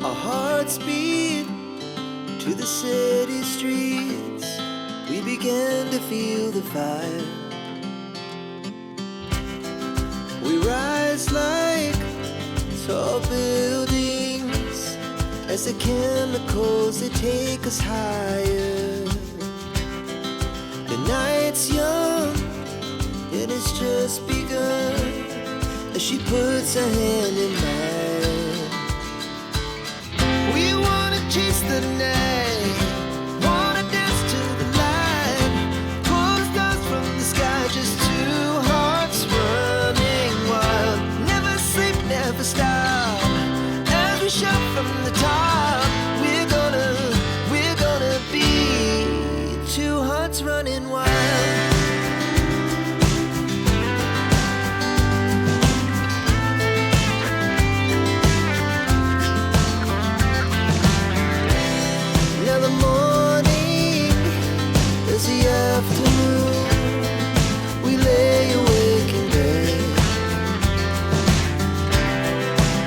Our hearts beat to the city streets. We began to feel the fire. We rise like tall buildings as the chemicals, they take us higher. The night's young and it's just begun as she puts her hand in mine. We wanna chase the night, wanna dance to the light, pull the stars from the sky, just two hearts running wild. Never sleep, never stop, as we shout from the top. We're gonna be two hearts running wild. We lay awake in bed.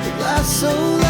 It lasts so long.